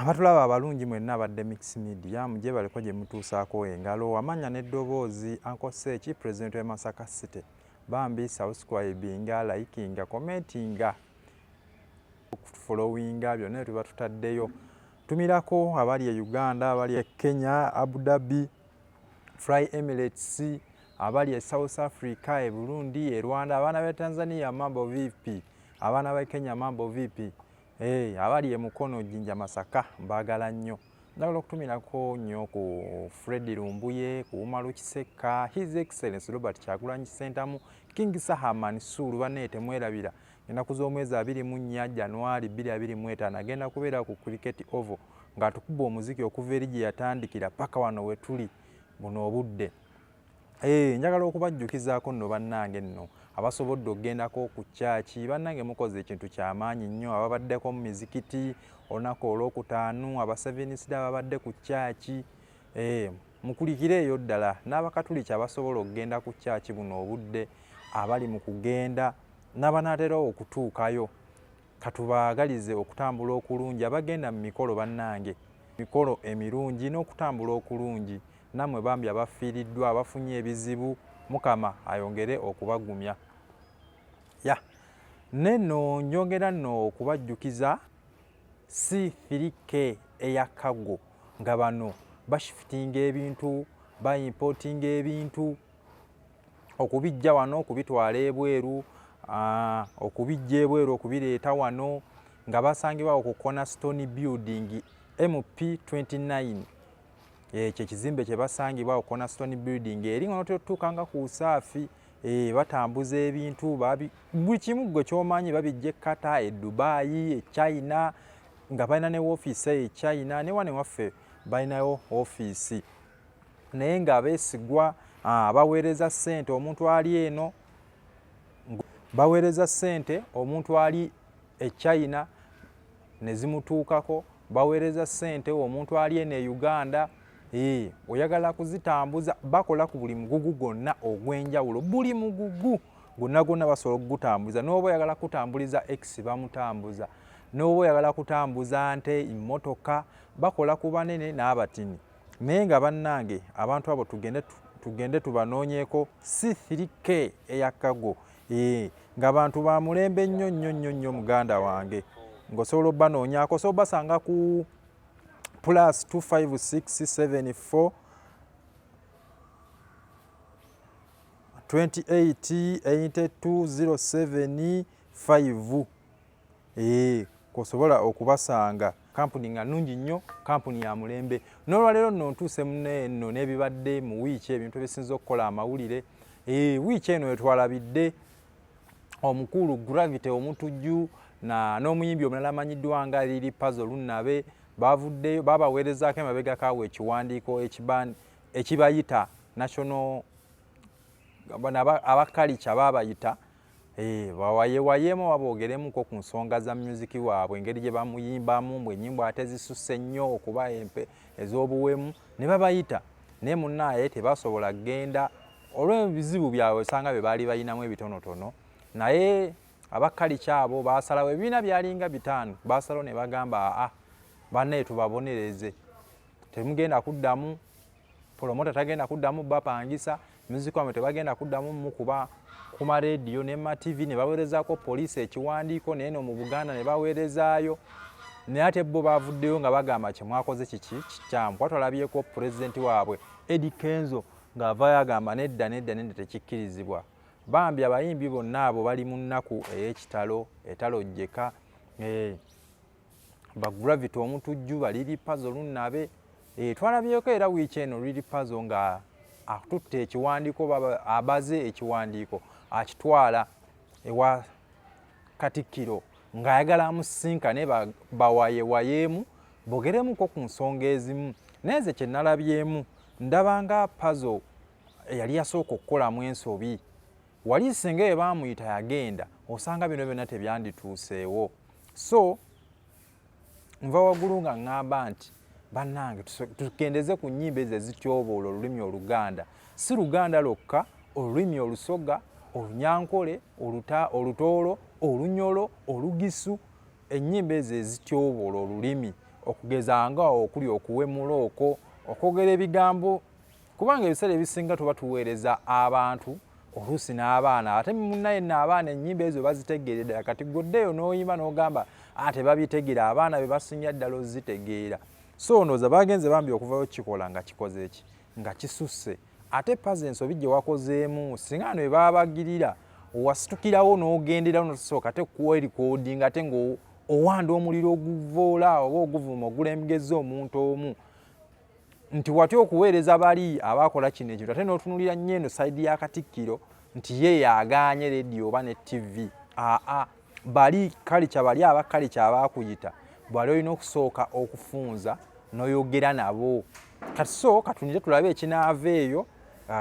Abatulaba abalungi mwenna abadde Mix Media muje baleko gye mutuusaako engalo amanya n'eddoboozi Uncle Seeki President w'e Masaka City bambi subscribinga likinga commentinga followinga byonna tuba tutaddeyo tumirako abali e Uganda abali e Kenya Abu Dhabi Fly Emirates abali e South Africa e Burundi e Rwanda abaana b'e Tanzania mambo vipi abaana b'e Kenya mambo vipi abali e Mukono Jinja Masaka mbagala nnyo njagala okutumirako nnyo ku Fred Lumbuye ku Umaru Kiseka His Excellency Robert Kyagulanyi Ssentamu King Sahaman Sulu banne temwerabira ennaku z'omwezi 24 January 2025 agenda kubeera ku Cricket Oval ng'atukuba omuziki okuva eri gye yatandikira paka wano we tuli buno obudde njagala okubajjukizaako nno bannange nno abasobodde okgendako ku kyaki bannange mukoze ekintu kyamaanyi nnyo ababaddeko mu mizikiti olunaku olwokutaano abasevenisida ababadde ku kyaki mukulikire eyo ddala n'abakatuliki abasobola okugenda ku kyaki buno obudde abali mu kugenda n'abanaatera okutuukayo katubaagalize okutambula okulungi abagenda mu mikolo bannange mikolo emirungi n'okutambula okulungi namwe bambi abafiiriddwa abafunye ebizibu Mukama ayongere okubagumya neno njongera nno okubajjukiza C3K eyakago nga bano bashifitinga ebintu bayimpotinga ebintu okubijja wano okubitwala ebweru okubijja ebweru okubireeta wano nga basangibwa ku Cornerstone Building MP29 ekyo ekizimbe kye basangibwa ku Cornerstone Building eri nga notuukanga ku Usaafi batambuza ebintu buli kimu gwe ky'omanyi babijja Qatar e Dubai e China nga balina ne woofiisi e China ne wane waffe balinayo woofiisi naye nga beesigwa baweereza ssente omuntu ali eno baweereza ssente omuntu ali e China ne zimutuukako baweereza ssente omuntu ali eno e Uganda oyagala kuzitambuza bakola ku buli mugugu gwonna ogw'enjawulo buli mugugu gwonna basobola okugutambuza n'oba oyagala kutambuliza X bamutambuza n'oba oyagala kutambuza nte immotoka bakola ku banene n'abatini naye nga bannange abantu abo tugende tubanoonyeeko C3K eyakago nga bantu ba mulembe nnyo muganda wange ng'osobola obbanoonyaako so basanga ku +25674 288207 kosobola okubasanga kampuni nga nnungi nnyo kampuni ya mulembe n'olwaleero nno ntuuse nno n'ebibadde mu wiiki ebintu ebisinza okukola amawulire wiiki eno wetwalabidde omukulu Gravity omutujju n'omuyimbi omulala amanyiddwa nga Lili Puzzle Lunabe bavuddeyo babaweerezaako emabega kaawe ekiwandiiko ekibayita national abakalica babayita bawayewayeemu baboogeremuko ku nsonga za musiki waabwe engeri gye bamuyimbamu mbwe ennyimbo ate zisusse nnyo okuba ez'obuwemu ne babayita naye munnaye tebasobola kgenda olw'ebizibu byabwe osanga bye baali balinamu ebitonotono naye abakalica abo baasalawo ebibiina byalinga 5 baasalawo ne bagamba banne tubabonereze temugenda kuddamu promota tagenda kuddamu bapangisa muziki wamwe tebagenda kuddamu mukuba ku marediyo ne ma TV ne baweerezaako poliisi ekiwandiiko naye no mu Buganda ne baweerezaayo naye ate bo bavuddeyo nga bagamba kyemwakoze kiki kikyamu kwatwalabyeko pulezidenti waabwe Eddie Kenzo ng'avaayo agamba nedda tekikkirizibwa bambi abayimbi bonna abo bali mu nnaku ey'ekitalo etalojjeka ba Gravity omutujju ba Lili Puzzle Lunabe twalabyeko era wiiki eno Lili Puzzle nga atutte ekiwandiiko abaze ekiwandiiko akitwala ewa Katikkiro ng'ayagala amusinkane bawayewayeemu bogeremuko ku nsonga ezimu naye ze kye nalabyemu ndabanga Puzzle yali yasooka okukolamu ensobi wali singa bwe baamuyita yagenda osanga bino byonna tebyandituuseewo so nva waggulu nga ŋŋamba nti bannange tukendeze ku nnyimba ezo ezityoboola olulimi Oluganda si Luganda lwokka olulimi Olusoga Olunyankole Olutoolo Olunyolo Olugisu ennyimba ezo ezityoboola olulimi okugezanga okuli okuwemula okwo okwogera ebigambo kubanga ebiseera ebisinga tuba tuweereza abantu oluusi n'abaana ate munnaye n'abaana ennyimba ezo bazitegeera ddala kati goddeyo n'oyimba n'ogamba tebabitegera abaana be basinga ddala ozitegeera so ndowooza bagenze bambi okuvayo kikola nga kikoze ki nga kisusse ate pazensi obi gye wakozeemu singa no ebabagirira owasitukirawo n'ogenderawo nosooka ate kuwerikoodinga ate ng'owanda omuliro oguvoola oba oguvuma ogulemgeza omuntu omu nti watya okuweereza bali abakola kino ekintu ate n'otunulira nnyo eno sayidi ya Katikkiro nti ye yagaanye rediyo oba ne TV bali kalica bali abakalica abaakuyita bwali olina okusooka okufunza n'oyogera nabo kati so katunire tulabe ekinaava eyo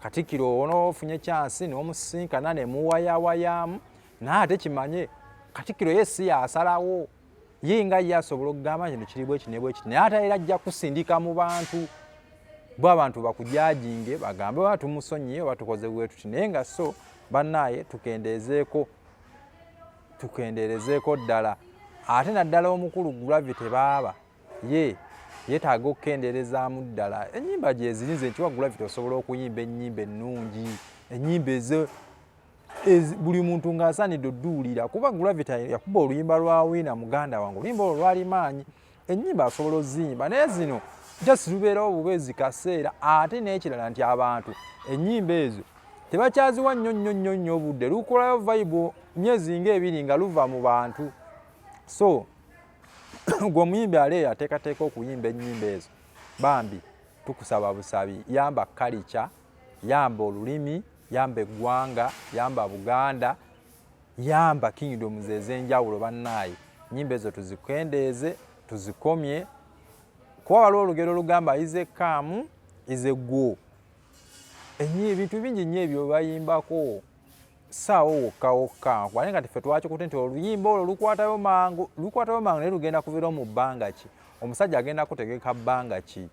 Katikkiro onoofunye chansi n'omusinkana ne muwayawayaamu naye ate kimanye Katikkiro ye si yasalawo ye nga ye asobola okugamba kino kiri bwe kino bwe kiti naye ate era ajja kusindika mu bantu bo abantu bakujajinge bagambe oba tumusonyiye oba tukoze bwe tuti naye nga so bannaye tukendeerezeeko ddala ate naddala omukulu Gravity baaba ye yeetaaga okukendeerezaamu ddala ennyimba gye zirize nti wa Gravity osobola okuyimba ennyimba ennungi ennyimba ezo buli muntu ng'asaanidde odduulira kuba Gravity yakuba oluyimba lwa Wiina muganda wange oluyimba olwo lwali maanyi ennyimba asobola oziyimba naye zino just lubeerawo bubeezi kaseera ate n'ekirala nti abantu ennyimba ezo tebakyaziwa nnyo obudde lukolayo vibe myezi ng'ebiri nga luva mu bantu so gwe omuyimbi ale ateekateeka okuyimba ennyimba ezo bambi tukusaba busabi yamba kalica yamba olulimi yamba eggwanga yamba Buganda yamba kingdoms ez'enjawulo bannaaye ennyimba ezo tuzikendeeze tuzikomye kuba waliwo olugero olugamba ize kaamu ize gwo ebintu bingi nnyo ebyo bayimbako saawo wokka kubane nga teffe twakikutte nti oluyimba olwo lukwatayo mangu naye lugenda kuviirawo mu bbanga ki omusajja agenda kutegeka bbanga ki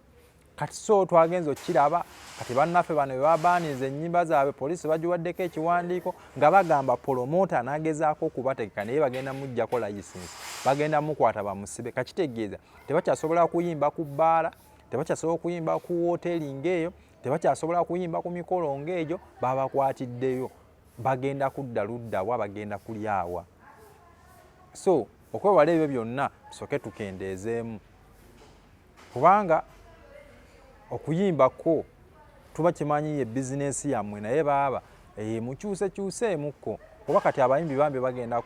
kati so twagenza okiraba kati bannaffe bano bwe babaaniza ennyimba zaabwe poliisi bagiwaddeko ekiwandiiko nga bagamba promota n'agezaako okubategeka naye bagenda muggyako layisinsi bagenda mukwata bamusibe kakitegeeza tebakyasobola kuyimba ku bbaala tebakyasobola kuyimba ku woteeri ng'eyo tebakyasobola kuyimba ku mikolo ng'egyo babakwatiddeyo bagenda kudda luddawa bagenda kulyawa so okwewala ebyo byonna tusooke tukendeezeemu kubanga okuyimbako tuba kimanyi ye bizinesi yammwe naye baaba mukyusekyuseemukko kuba kati abayimbi bambi bagenda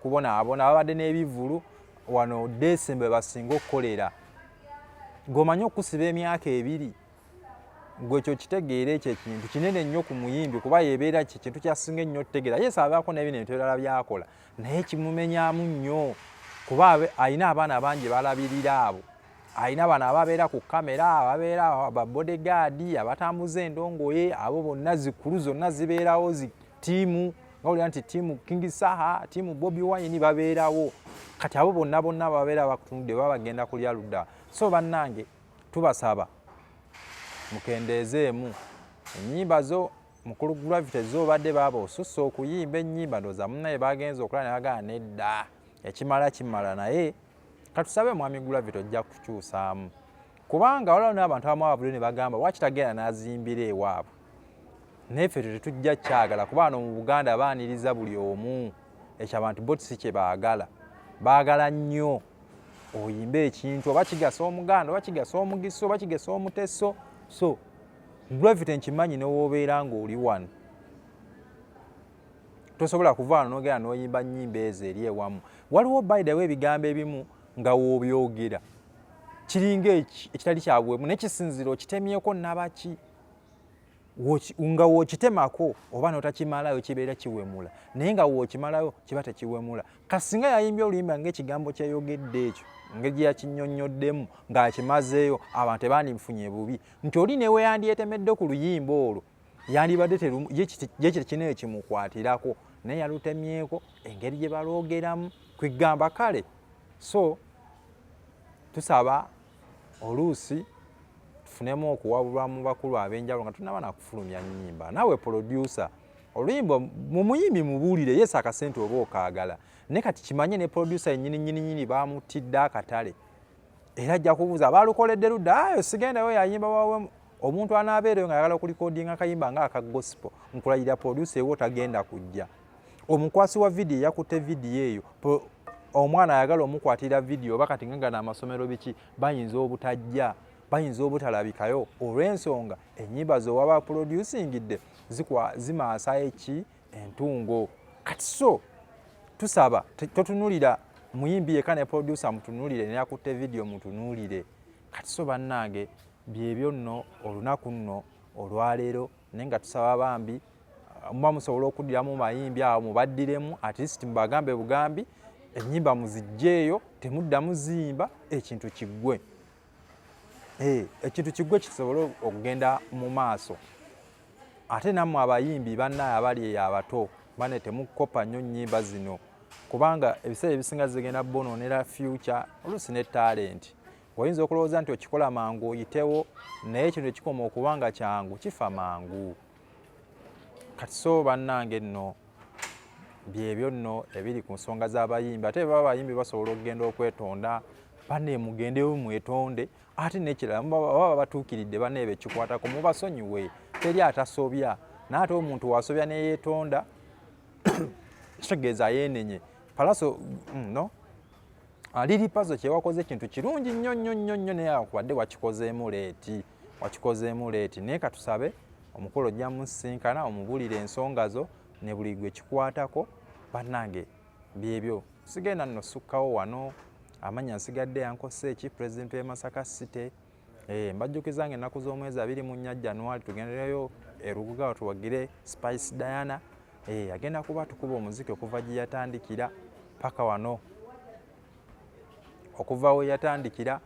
kubonaabona babadde n'ebivulu wano Desemba basinga okukolera ng'omanyi okusiba emyaka 2 gwe ekyo kitegeera ekyo ekintu kinene nnyo ku muyimbi kuba yebeera kintu kyasinga ennyo otutegeera yeesaabaako n'ebintu ebirala byakola naye kimumenyaamu nnyo kuba alina abaana bangi balabirira abo alina bano ababeera ku kamera ababeera babodegaadi abatambuza endongoye abo bonna zikulu zonna zibeerawo tiimu nga olira nti tiimu King Saha tiimu Bobi Wine babeerawo kati abo bonna babeera bakutunudde baba bagenda kulya ludda so bannange tubasaba mukendeezeemu ennyimba zo mukulu Gravity zobadde baaba osusse okuyimba ennyimba ndooza munnaye bagenza okulaba ne bagana nedda ekimala naye katusabe mwami Gravity ojja kukyusaamu kubanga waliwo n'abantu abamu ababulire ne bagamba lwaki tagenda n'azimbira ewaabwe naye ffe tetujja kyagala kuba wano mu Buganda baaniriza buli omu ekyo abantu bo si kye baagala nnyo oyimbe ekintu oba kigasa Omuganda oba kigasa Omugiso oba kigasa Omuteso so Gravity nkimanyi n'owoobeera ng'oli wano tosobola kuva wano n'ogenda n'oyimba nnyimba ezo eri ewamu waliwo by the way ebigambo ebimu nga woobyogera kiringa ekitali kyabwemu n'ekisinziro okitemyeko nabaki nga wookitemako oba n'otakimalayo kibeera kiwemula naye nga wookimalayo kiba tekiwemula kasinga yayimbye oluyimba ng'ekigambo kyeyogedde ekyo engeri gye yakinnyonnyoddemu ng'akimazeeyo abantu tebandifunye bubi nti oli ne weyandyetemedde ku luyimba olwo yandibadde ye kino ekimukwatirako naye yalutemyeko engeri gye balwogeramu kwigamba kale so tusaba oluusi tufunemu okuwabulwa mu bakulu ab'enjawulo nga tunaba nakufulumya nnyimba naawe producer oluyimba mu muyimbi mubuulire yesu akasente oba okaagala naye kati kimanye ne producer nnyini baamutidde akatale era ajja kubuuza baalukoledde ludda ayo sigendayo yayimba wawe omuntu anaabeereyo nga ayagala okulikodinga akayimba nga aka gospel nkulayira producer ewo tagenda kujja. Omukwasi wa vidiyo yakutte vidiyo eyo omwana ayagala omukwatira vidiyo oba kati ngana amasomero biki bayinza obutajja bayinza obutalabikayo olw'ensonga ennyimba zowaba producingidde zimaasa eki entungo. Kati so tusaba totunulira muyimbi yeka ne producer mutunulire ne yakutte vidiyo mutunulire. Kati so bannange byebyo nno olunaku nno olwaleero naye nga tusaba bambi muba musobola okuddiramu mayimbi awo mubaddiremu at least mubagambe bugambi ennyimba muzijjeeyo temuddamu ziyimba ekintu kiggwe. Ekintu kiggwe kisobole okugenda mu maaso. Ate nammwe abayimbi bannaye abali eyo abato bane temukopa nnyo nnyimba zino kubanga ebiseera ebisinga zigenda bonoonera future oluusi ne talent. Oyinza okulowooza nti okikola mangu oyitewo naye ekintu ekikoma okuba nga kyangu kifa mangu. Kati so bannange nno byebyo nno ebiri ku nsonga z'abayimbi. Ate baba abayimbi basobola okugenda okwetonda banne mugendeyo mwetonde ate n'ekirala baba batuukiridde banne bekikwatako mubasonyiwe teri atasobya n'ate omuntu wasobya ne yeetonda kitegeeza yeenenye palaso no liri pazo kyewakoze ekintu kirungi nnyo nnyo nnyo nnyo naye akubadde wakikozeemu leeti naye katusabe omukolo ojja musinkana omubulire ensonga zo ne buli gwe kikwatako bannange byebyo sigenda nno sukkawo wano amanya nsigadde yankose eki president e Masaka City mbajjukiza nga ennaku z'omwezi 24 January tugendereyo erubuga tuwagire Spice Diana agenda kuba tukuba omuziki okuva gye yatandikira paka wano okuva we yatandikira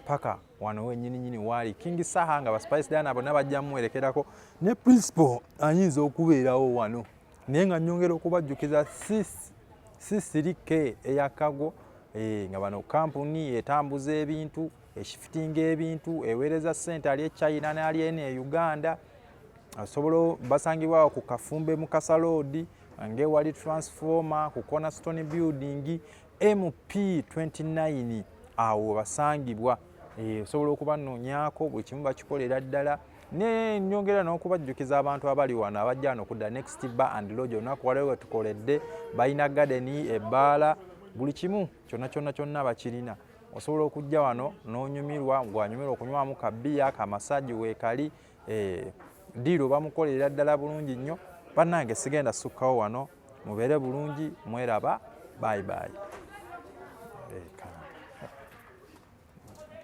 paka wano wennyini waali King Saha nga ba Spice Diana bonna bajja mwerekerako ne principal ayinza okubeerawo wano naye nga nnyongera okubajjukiza CCK eyakago nga bano kampuni etambuza ebintu eshifitinga ebintu eweereza ssente ali e China n'ali ene e Uganda asobola basangibwa ku Kafumbe mu Kasaloodi ng'ewali transformer ku Cornerstone building MP29 awo basangibwa osobola okubanoonyako buli kimu bakikolera ddala ne nnyongera n'okubajjukiza abantu abali wano abajja wano okudda Next Bar and Lodge olunaku waliwo tukoledde balina gadeni ebbaala buli kimu kyonna bakirina osobola okujja wano n'onyumirwa ng'anyumirwa okunywamu kabbiya kamasajju weekali diiro bamukolera ddala bulungi nnyo bannange sigenda sukkawo wano mubeere bulungi mweraba bye bye.